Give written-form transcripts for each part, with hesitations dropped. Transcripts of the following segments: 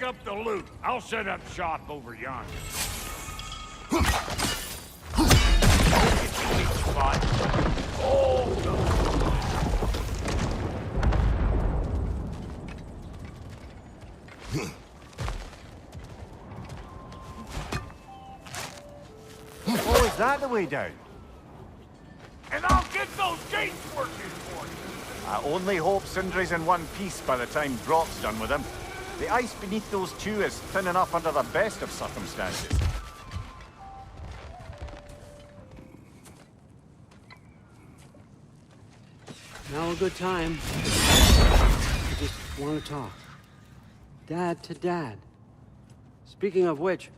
up the loot. I'll set up shop over yonder. Oh, no. Oh, is that the way down? And I'll get those gates working for you. I only hope Sindri's in one piece by the time Brock's done with him. The ice beneath those two is thin enough under the best of circumstances. Now a good time. I just want to talk. Dad to dad. Speaking of which,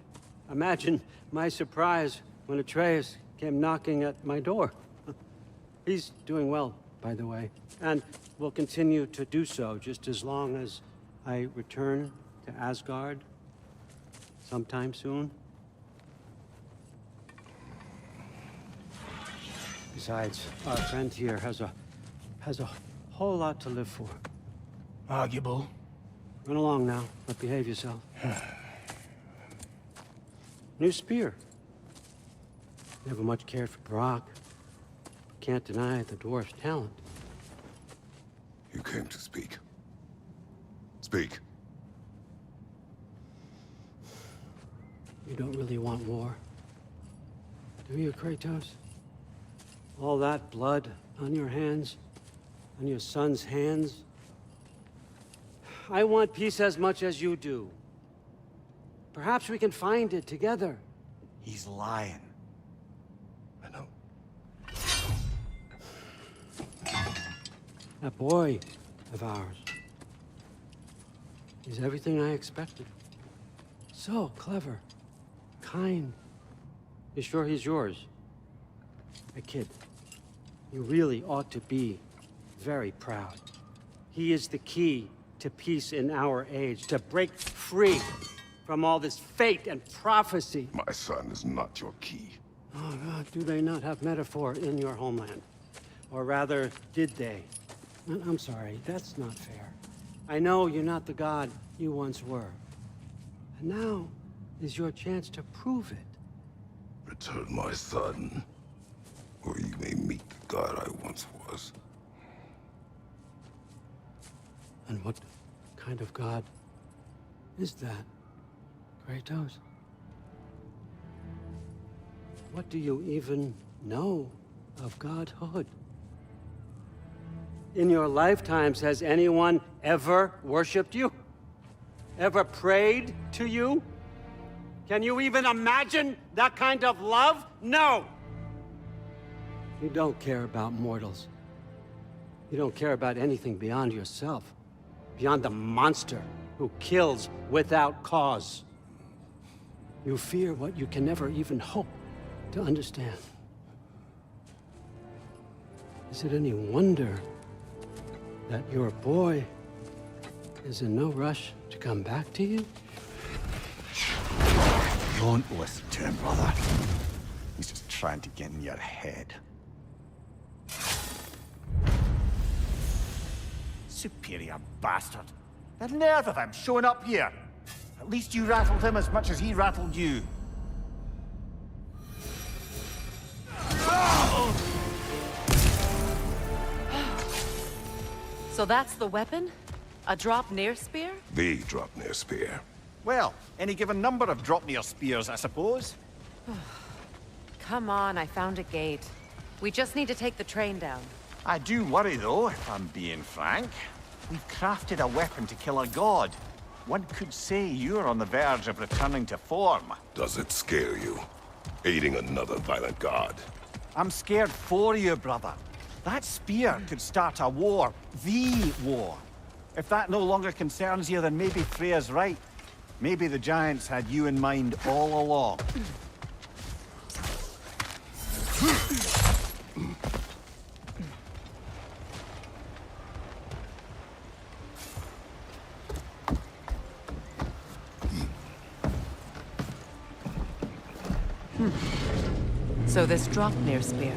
imagine my surprise when Atreus came knocking at my door. He's doing well, by the way, and will continue to do so just as long as I return to Asgard sometime soon. Besides, our friend here has a whole lot to live for. Arguable. Run along now, but behave yourself. New spear. Never much cared for Brock. Can't deny the dwarf's talent. You came to speak. Speak. You don't really want war, do you, Kratos? All that blood on your hands, on your son's hands. I want peace as much as you do. Perhaps we can find it together. He's lying. I know. That boy of ours. He's everything I expected. So clever, kind. You sure he's yours? A kid. You really ought to be very proud. He is the key to peace in our age, to break free from all this fate and prophecy. My son is not your key. Oh, God, do they not have metaphor in your homeland? Or rather, did they? I'm sorry, that's not fair. I know you're not the god you once were. And now is your chance to prove it. Return my son, or you may meet the god I once was. And what kind of god is that, Kratos? What do you even know of godhood? In your lifetimes, has anyone ever worshipped you? Ever prayed to you? Can you even imagine that kind of love? No! You don't care about mortals. You don't care about anything beyond yourself. Beyond the monster who kills without cause. You fear what you can never even hope to understand. Is it any wonder that your boy is in no rush to come back to you? Don't listen to him, brother. He's just trying to get in your head. Superior bastard. The nerve of him showing up here. At least you rattled him as much as he rattled you. So that's the weapon? A drop-near spear? The Draupnir spear. Well, any given number of Draupnir spears, I suppose. Come on, I found a gate. We just need to take the train down. I do worry, though, if I'm being frank. We've crafted a weapon to kill a god. One could say you're on the verge of returning to form. Does it scare you? Aiding another violent god? I'm scared for you, brother. That spear could start a war. The war. If that no longer concerns you, then maybe Freya's right. Maybe the Giants had you in mind all along. So this drop-near spear.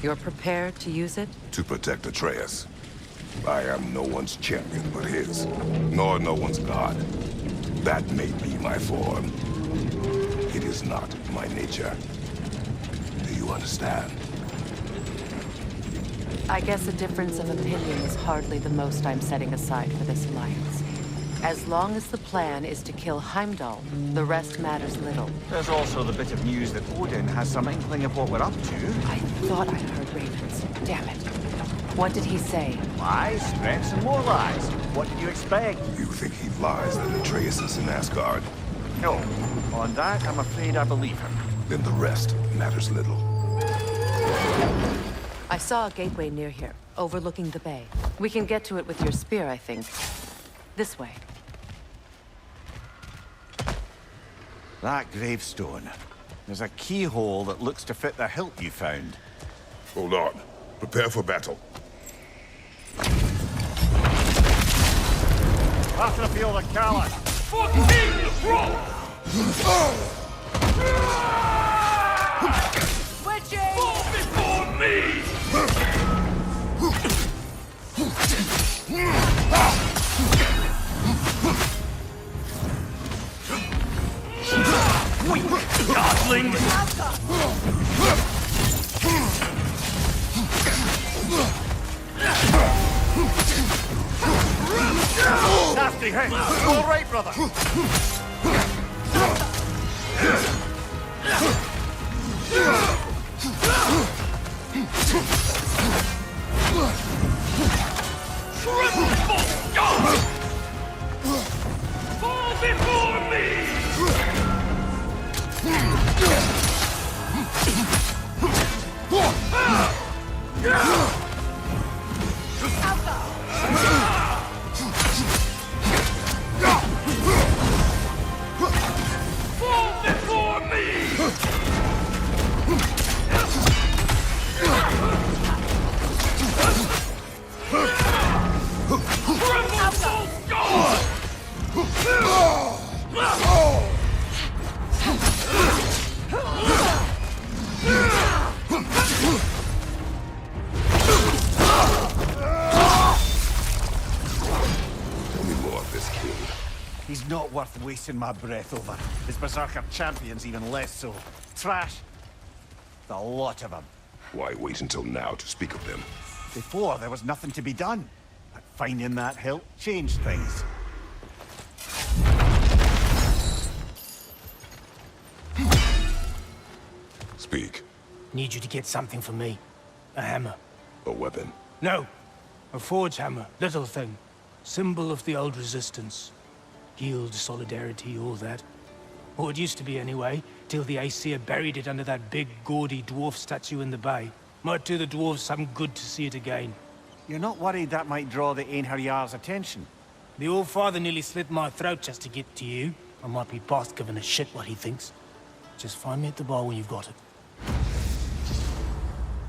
You're prepared to use it? To protect Atreus. I am no one's champion but his, nor no one's god. That may be my form. It is not my nature. Do you understand? I guess a difference of opinion is hardly the most I'm setting aside for this alliance. As long as the plan is to kill Heimdall, the rest matters little. There's also the bit of news that Odin has some inkling of what we're up to. I thought I heard ravens. Damn it. What did he say? Lies, threats, and more lies. What did you expect? You think he lies that Atreus is in Asgard? No. On that, I'm afraid I believe him. Then the rest matters little. I saw a gateway near here, overlooking the bay. We can get to it with your spear, I think. This way. That gravestone. There's a keyhole that looks to fit the hilt you found. Hold on. Prepare for battle. Battlefield of Callus. For King the Throne! Switching! Fall before me! Weak godling! Nasty hit. All right, brother. Tremble, God! Fall before me! Fall before me! Tremble, God! Tell me more of this king. He's not worth wasting my breath over. His Berserker champion's even less so. Trash. The lot of them. Why wait until now to speak of them? Before, there was nothing to be done. But finding that hilt changed things. Speak. Need you to get something for me. A hammer. A weapon. No. A forge hammer. Little thing. Symbol of the old resistance. Guild, solidarity, all that. Or it used to be anyway, till the Aesir buried it under that big, gaudy dwarf statue in the bay. Might do the dwarves some good to see it again. You're not worried that might draw the Einherjar's attention? The All-Father nearly slit my throat just to get to you. I might be past giving a shit what he thinks. Just find me at the bar when you've got it.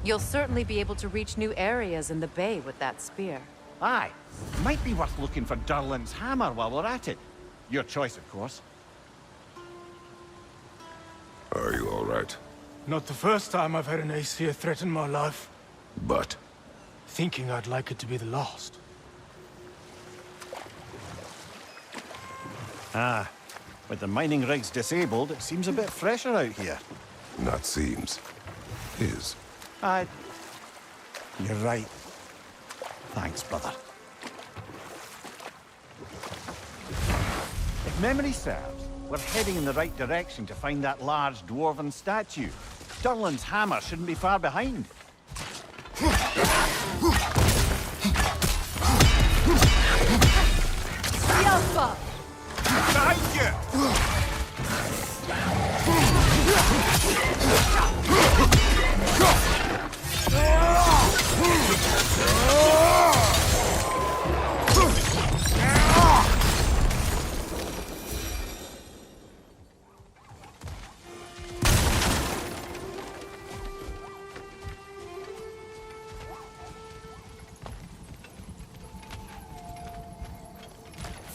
You'll certainly be able to reach new areas in the bay with that spear. Aye. Might be worth looking for Durlin's hammer while we're at it. Your choice, of course. Are you all right? Not the first time I've had an Aesir threaten my life. But Thinking I'd like it to be the last. Ah. With the mining rigs disabled, it seems a bit fresher out here. not seems. Is. You're right. Thanks, brother. If memory serves, we're heading in the right direction to find that large dwarven statue. Durlin's hammer shouldn't be far behind. Alpha! Behind you!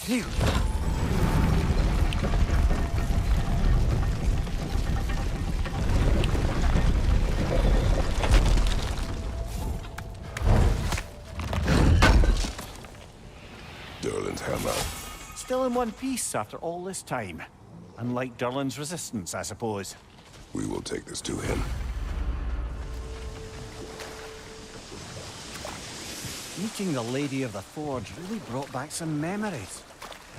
Phew. Still in one piece after all this time. Unlike Durlin's resistance, I suppose. We will take this to him. Meeting the Lady of the Forge really brought back some memories.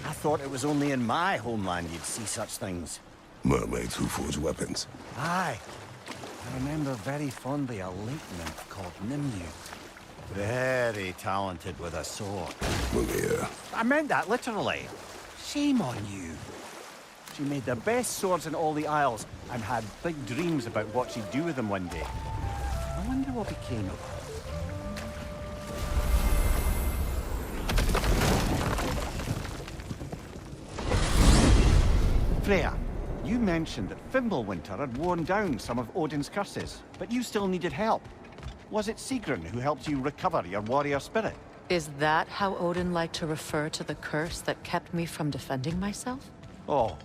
I thought it was only in my homeland you'd see such things. Mermaids who forge weapons. Aye. I remember very fondly a lake nymph called Nimue. Very talented with a sword. Mumia. I meant that literally. Shame on you. She made the best swords in all the Isles and had big dreams about what she'd do with them one day. I wonder what became of her. Freya, you mentioned that Fimbulwinter had worn down some of Odin's curses, but you still needed help. Was it Sigrun who helped you recover your warrior spirit? Is that how Odin liked to refer to the curse that kept me from defending myself? Oh,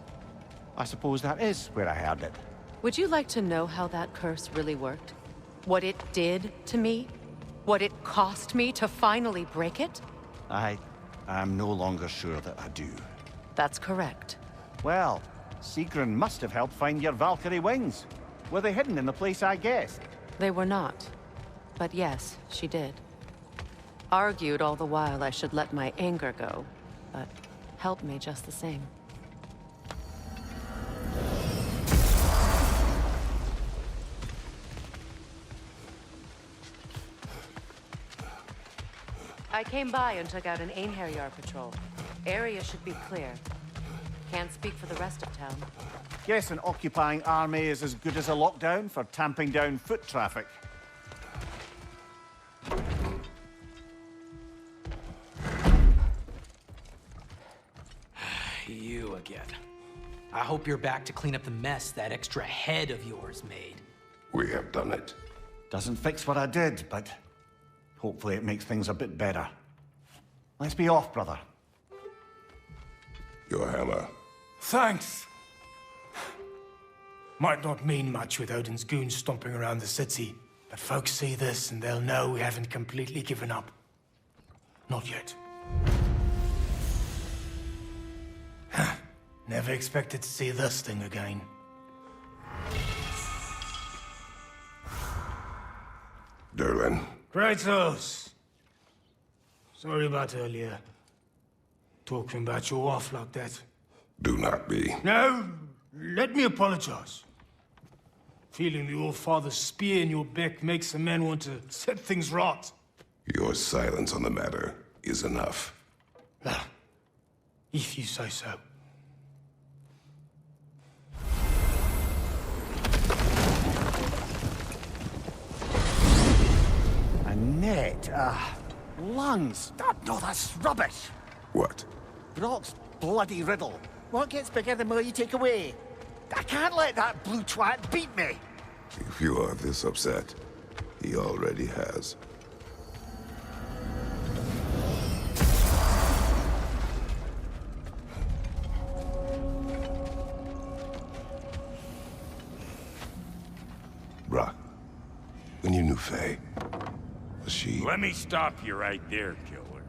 I suppose that is where I heard it. Would you like to know how that curse really worked? What it did to me? What it cost me to finally break it? I'm no longer sure that I do. That's correct. Well, Sigrun must have helped find your Valkyrie wings. Were they hidden in the place I guessed? They were not. But yes, she did. Argued all the while I should let my anger go, but helped me just the same. I came by and took out an Einherjar patrol. Area should be clear. Can't speak for the rest of town. Guess an occupying army is as good as a lockdown for tamping down foot traffic. You again. I hope you're back to clean up the mess that extra head of yours made. We have done it. Doesn't fix what I did, but hopefully it makes things a bit better. Let's be off, brother. Your hammer. Thanks. Might not mean much with Odin's goons stomping around the city, but folks see this and they'll know we haven't completely given up. Not yet. Never expected to see this thing again. Durlin. Kratos! Sorry about earlier. Talking about your wife like that. Do not be. No, let me apologize. Feeling the All-Father's spear in your back makes a man want to set things right. Your silence on the matter is enough. If you say so. A net, lungs. No, that's rubbish. What? Brock's bloody riddle. What gets bigger the more you take away? I can't let that blue twat beat me. If you are this upset, he already has. Brock, when you knew Faye, was she... Let me stop you right there, killer.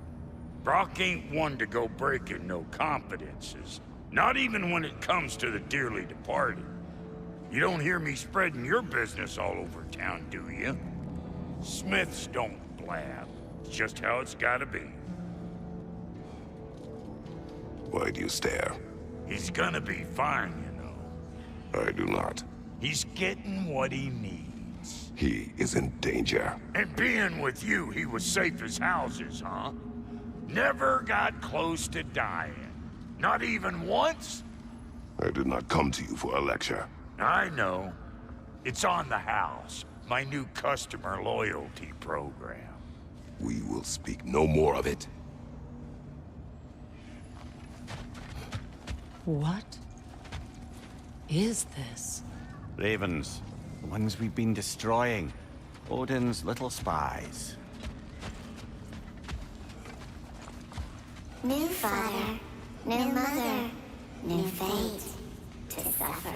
Brock ain't one to go breaking no confidences. Not even when it comes to the dearly departed. You don't hear me spreading your business all over town, do you? Smiths don't blab. It's just how it's gotta be. Why do you stare? He's gonna be fine, you know. I do not. He's getting what he needs. He is in danger. And being with you, he was safe as houses, huh? Never got close to dying. Not even once? I did not come to you for a lecture. I know. It's on the house. My new customer loyalty program. We will speak no more of it. What is this? Ravens. The ones we've been destroying. Odin's little spies. New father, new mother, new fate to suffer.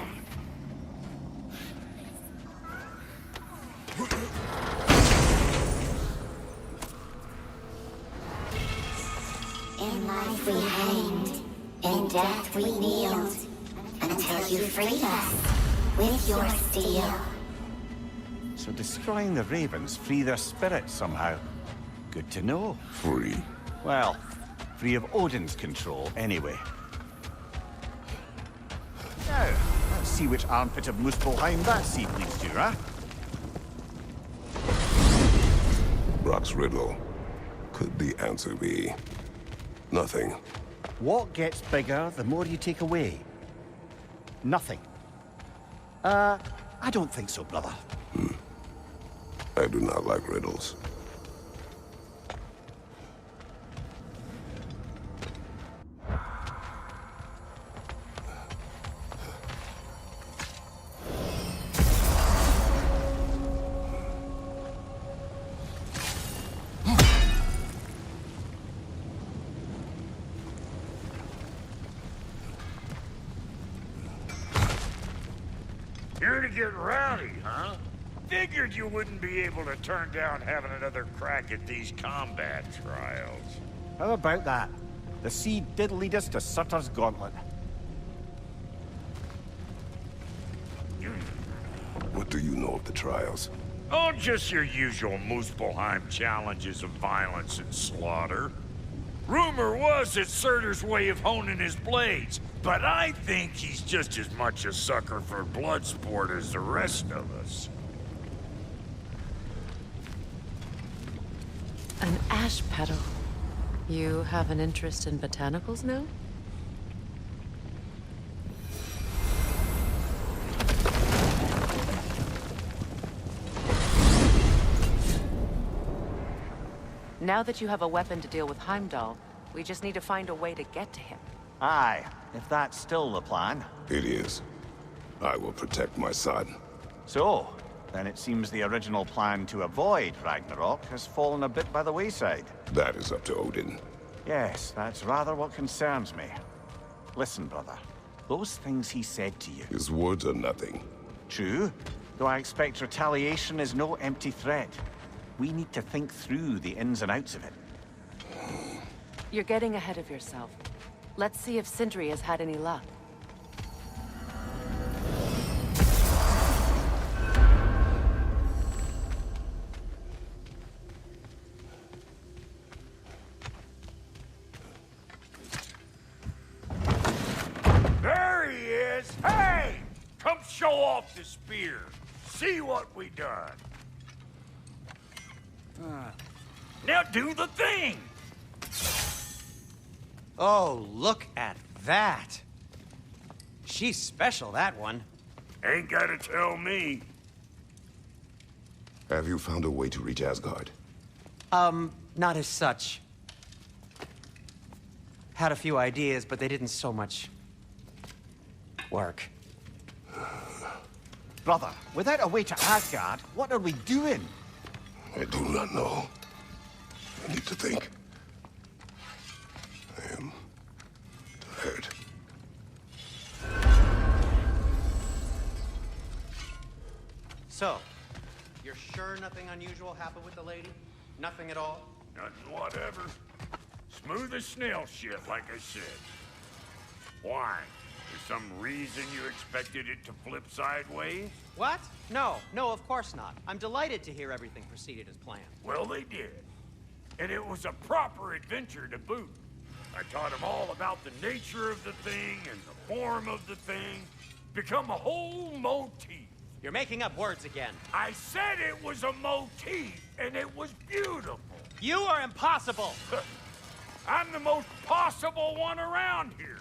In life we hanged, In death we kneeled, until you freed us with your steel. So destroying the ravens free their spirits somehow. Good to know. Free. Well, free of Odin's control, anyway. Now, let's see which armpit of Muspelheim that seed leads to, huh? Brock's riddle. Could the answer be nothing? What gets bigger the more you take away? Nothing. I don't think so, brother. I do not like riddles. Here to get rowdy, huh? Figured you wouldn't be able to turn down having another crack at these combat trials. How about that? The seed did lead us to Sutter's Gauntlet. What do you know of the trials? Oh, just your usual Muspelheim challenges of violence and slaughter. Rumor was it's Surtur's way of honing his blades, but I think he's just as much a sucker for blood sport as the rest of us. An ash petal. You have an interest in botanicals now? Now that you have a weapon to deal with Heimdall, we just need to find a way to get to him. Aye, if that's still the plan. It is. I will protect my son. So, then it seems the original plan to avoid Ragnarok has fallen a bit by the wayside. That is up to Odin. Yes, that's rather what concerns me. Listen, brother. Those things he said to you. His words are nothing. True, though I expect retaliation is no empty threat. We need to think through the ins and outs of it. You're getting ahead of yourself. Let's see if Sindri has had any luck. There he is! Hey! Come show off the spear. See what we done. Now do the thing! Oh, look at that. She's special, that one. Ain't gotta tell me. Have you found a way to reach Asgard? Not as such. Had a few ideas, but they didn't so much work. Brother, without a way to Asgard, what are we doing? I do not know. I need to think. I am tired. So, you're sure nothing unusual happened with the lady? Nothing at all? Nothing whatever. Smooth as snail shit, like I said. Why? For some reason you expected it to flip sideways? What? No, of course not. I'm delighted to hear everything proceeded as planned. Well, they did. And it was a proper adventure to boot. I taught them all about the nature of the thing and the form of the thing. Become a whole motif. You're making up words again. I said it was a motif, and it was beautiful. You are impossible! I'm the most possible one around here.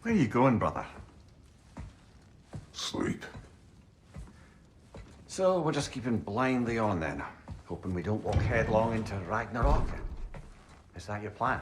Where are you going, brother? Sleep. So we're just keeping blindly on then, hoping we don't walk headlong into Ragnarok. Is that your plan?